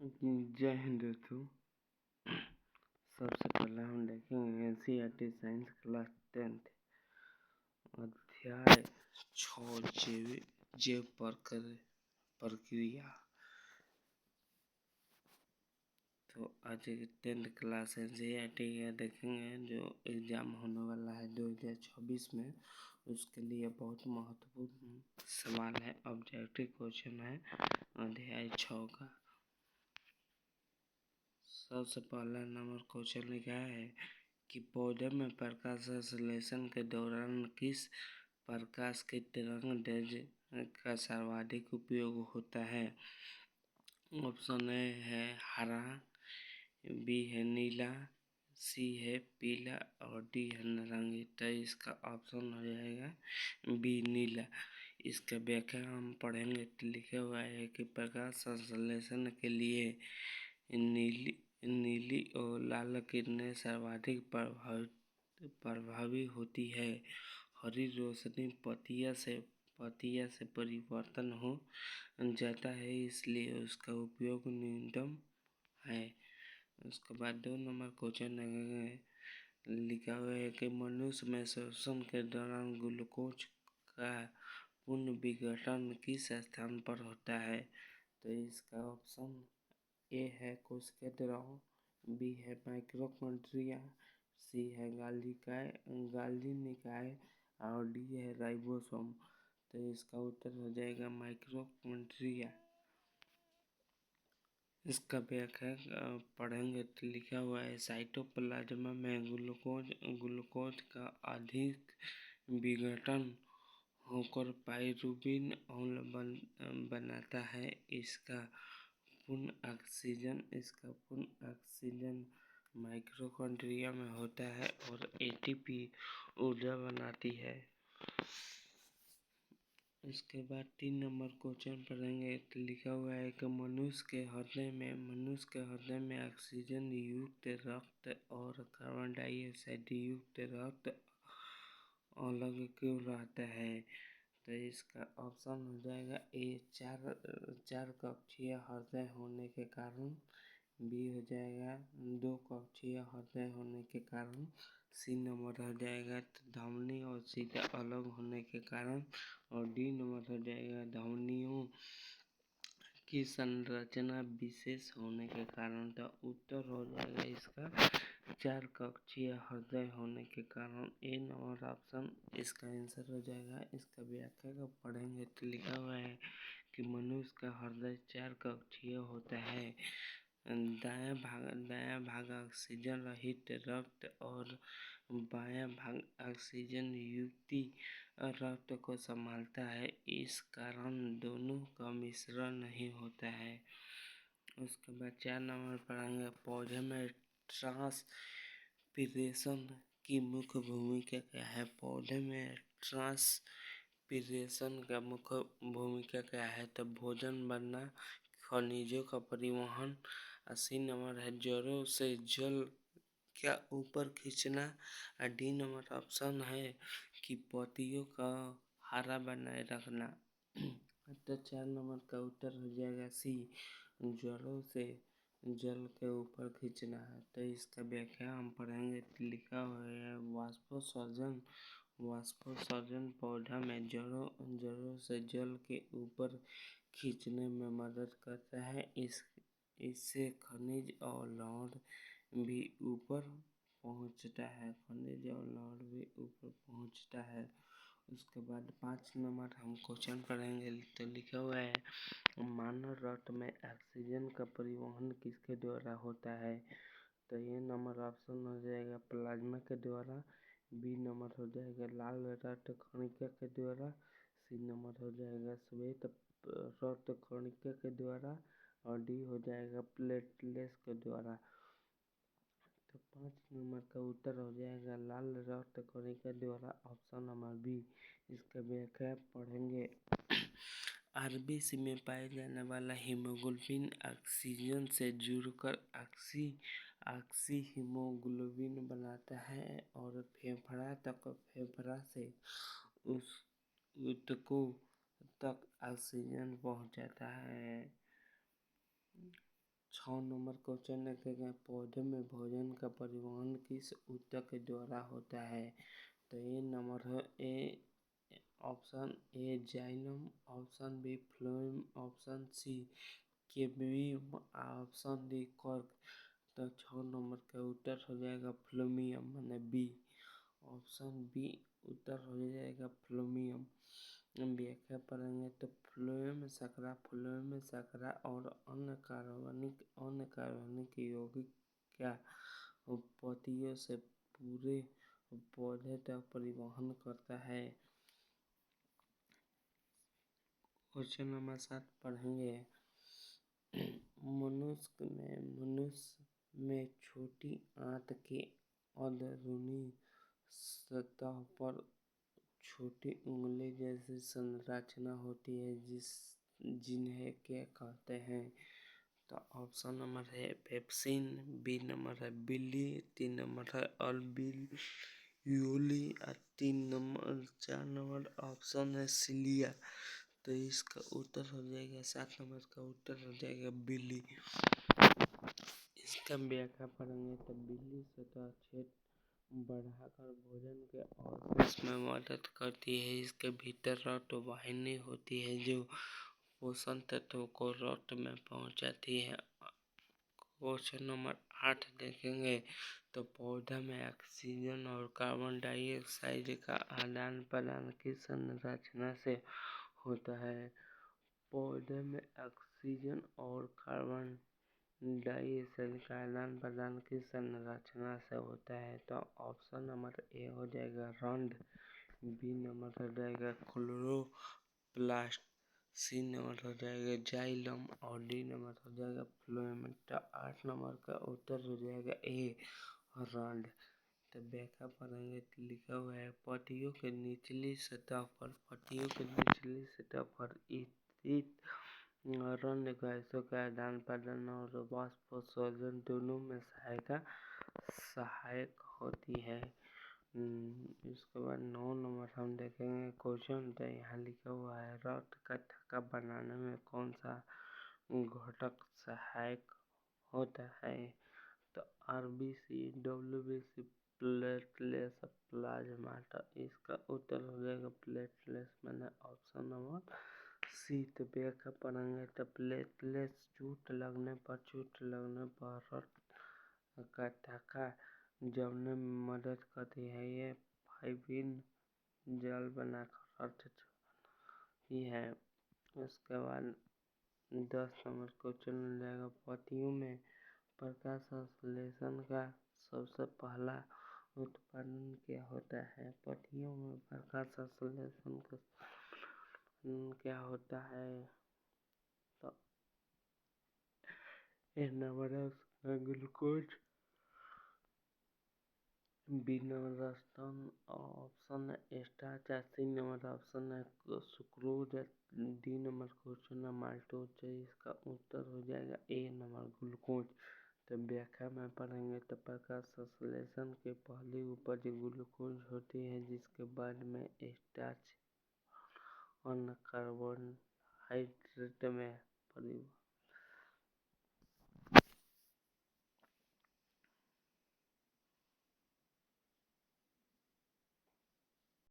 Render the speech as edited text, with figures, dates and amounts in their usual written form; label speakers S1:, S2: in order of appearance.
S1: जय हिंद दोस्तों। सबसे पहले हम देखेंगे NCERT साइंस क्लास 10th अध्याय 6 जैव प्रक्रिया। तो आज 10th क्लास NCERT का देखेंगे जो एग्जाम होने वाला है 2024 में। उसके लिए बहुत महत्वपूर्ण सवाल है, ऑब्जेक्टिव क्वेश्चन है अध्याय 6 का। सबसे पहला नंबर क्वेश्चन लिखा है कि पौधे में प्रकाश संश्लेषण के दौरान किस प्रकाश के तरंग का सर्वाधिक उपयोग होता है। ऑप्शन ए है हरा, बी है नीला, सी है पीला और डी है नारंगी। तो इसका ऑप्शन हो जाएगा बी नीला। इसका व्याख्या हम पढ़ेंगे तो लिखा हुआ है कि प्रकाश संश्लेषण के लिए नीली और लाल किरणें सर्वाधिक प्रभावी होती है। हरी रोशनी पत्तियां से परिवर्तन हो जाता है, इसलिए उसका उपयोग न्यूनतम है। उसके बाद 2 नंबर क्वेश्चन लिखा हुआ है कि मनुष्य में श्वसन के दौरान ग्लूकोज का पुनर्विघटन किस स्थान पर होता है। तो इसका ऑप्शन ए है कोशिका द्रव, बी है माइटोकॉन्ड्रिया, सी है गाल्गी निकाय और डी है राइबोसोम। तो इसका उत्तर हो जाएगा माइटोकॉन्ड्रिया। इसका व्याख्या पढ़ेंगे तो लिखा हुआ है साइटोप्लाज्म में ग्लूकोज का अधिक विघटन होकर पाइरुवेट अम्ल बनाता है। इसका पूर्ण ऑक्सीजन माइटोकॉन्ड्रिया में होता है और एटीपी ऊर्जा बनाती है। इसके बाद 3 नंबर क्वेश्चन पढ़ेंगे तो लिखा हुआ है कि मनुष्य के हृदय में ऑक्सीजन युक्त रक्त और कार्बन डाइऑक्साइड युक्त रक्त अलग क्यों रहता है। तो इसका ऑप्शन हो जाएगा ए चार कक्षीय हृदय होने के कारण, बी हो जाएगा 2 कक्षीय हृदय होने के कारण, सी नंबर हो जाएगा धमनी और सीधा अलग होने के कारण और डी नंबर हो जाएगा धमनियों की संरचना विशेष होने के कारण। तो उत्तर हो जाएगा इसका 4 कक्षीय हृदय होने के कारण। ए नंबर ऑप्शन इसका आंसर हो जाएगा। इसका व्याख्या का पढ़ेंगे तो लिखा हुआ है कि मनुष्य का हृदय 4 कक्षीय होता है। दायां भाग ऑक्सीजन रहित रक्त और बायां भाग ऑक्सीजन युक्त रक्त को संभालता है, इस कारण दोनों का मिश्रण नहीं होता है। उसके बाद 4 नंबर पढ़ेंगे पौधे में ट्रांसपिरेशन की मुख्य भूमिका क्या है। पौधे में ट्रांसपिरेशन का मुख्य भूमिका क्या है। तो भोजन बनना, खनिजों का परिवहन, 80 नंबर है जड़ों से जल क्या ऊपर खींचना, डी नंबर ऑप्शन है कि पत्तियों का हरा बनाए रखना। तो 4 नंबर का उत्तर हो जाएगा सी, जड़ों से जल के ऊपर खींचना है। तो इसका व्याख्या हम पढ़ेंगे तो लिखा हुआ है वाष्पोत्सर्जन पौधा में जड़ों से जल के ऊपर खींचने में मदद करता है। इससे खनिज और लवण भी ऊपर पहुंचता है। उसके बाद 5 नंबर हम क्वेश्चन पढ़ेंगे तो लिखा हुआ है मानव रक्त में ऑक्सीजन का परिवहन किसके द्वारा होता है। तो ये नंबर ऑप्शन हो जाएगा प्लाज्मा के द्वारा, बी नंबर हो जाएगा लाल रक्त कणिका के द्वारा, सी नंबर हो जाएगा श्वेत रक्त कणिका के द्वारा और डी हो जाएगा प्लेटलेट्स के द्वारा। तो 5 नंबर का उत्तर हो जाएगा लाल रक्त कणिका द्वारा, ऑप्शन नंबर बी। इसका व्याख्या पढ़ेंगे आरबीसी में पाए जाने वाला हीमोग्लोबिन ऑक्सीजन से जुड़कर ऑक्सी हीमोग्लोबिन बनाता है और फेफड़ा से उस ऊतकों तक ऑक्सीजन पहुंचाता है। 6 नंबर क्वेश्चन देखेंगे, पौधे में भोजन का परिवहन किस ऊतक के द्वारा होता है? तो ये नंबर है A, option A xylem, option B phloem, option C cambium, option D cork. तो 6 नंबर का उत्तर हो जाएगा फ्लोमियम माने बी। ऑप्शन बी उत्तर हो जाएगा फ्लोमियम। हम व्याख्या पढ़ेंगे तो फ्लोएम में शकरा और अन्य कार्बनिक यौगिक क्या पत्तियों से पूरे पौधे तक परिवहन करता है। क्वेश्चन नंबर 7 पढ़ेंगे, मनुष्य में छोटी आंत के अंदरूनी सतह पर छोटी उंगली जैसी संरचना होती है जिन्हें क्या कहते हैं? तो ऑप्शन नंबर है पेप्सिन, बी नंबर है बिल्ली, 3 नंबर है अल्बियोली और 4 नंबर ऑप्शन है सिलिया। तो इसका उत्तर हो जाएगा 7 नंबर का उत्तर हो जाएगा बिल्ली। इसका व्याख्या पढ़ेंगे तो बिल्ली सतह क्षेत्र बढ़ाकर भोजन के अवशेष में मदद करती है। इसके भीतर रक्त वाहिनी होती है जो पोषण तत्वों को रक्त में पहुंचाती है। क्वेश्चन नंबर 8 देखेंगे तो पौधा में ऑक्सीजन और कार्बन डाइऑक्साइड का आदान प्रदान किस संरचना से होता है? पौधे में ऑक्सीजन और कार्बन डाइऑक्साइड का आदान प्रदान किस संरचना से होता है? तो ऑप्शन नंबर ए हो जाएगा रंध्र, बी नंबर हो जाएगा क्लोरोप्लास्ट, सी नंबर हो जाएगा जाइलम और डी नंबर हो जाएगा फ्लोएम। तो 8 नंबर का उत्तर हो जाएगा ए रंध्र। तो व्याख्या पढ़ेंगे तो लिखा हुआ है पत्तियों के निचली सतह पर स्थित रंध्र गैसों का आदान प्रदान और वाष्पोत्सर्जन दोनों में सहायक होती है। इसके बाद 9 नंबर हम देखेंगे क्वेश्चन। तो यहाँ लिखा हुआ है रक्त का थक्का बनाने में कौन सा घटक सहायक होता है? तो आरबीसी, डब्ल्यूबीसी, प्लेटलेट्स, प्लाज्मा। तो इसका उत्तर हो जाएगा प्लेटलेट्स मैंने ऑप्शन नंबर सी। तो व्याख्या पढ़ेंगे तो प्लेटलेट्स चोट लगने पर रक्त का थक्का जमने में मदद करती है। ये फाइब्रिन जल बनाकर रक्त बनाती है। उसके बाद 10 नंबर क्वेश्चन मिल जाएगा पत्तियों में प्रकाश संश्लेषण का सबसे पहला उत्पादन क्या होता है? पत्तियों में प्रकाश संश्लेषण का क्या होता है? तो ए नंबर है ग्लूकोज, बी नंबर ऑप्शन है स्टार्च, सी नंबर ऑप्शन है सुक्रोज, डी नंबर क्वेश्चन है माल्टोज। इसका उत्तर हो जाएगा ए नंबर ग्लूकोज। तो व्याख्या में पढ़ेंगे तो प्रकाश संश्लेषण के पहली उपज ग्लूकोज होती है जिसके बाद में स्टार्च अन्य कार्बोहाइड्रेट में परिवर्तित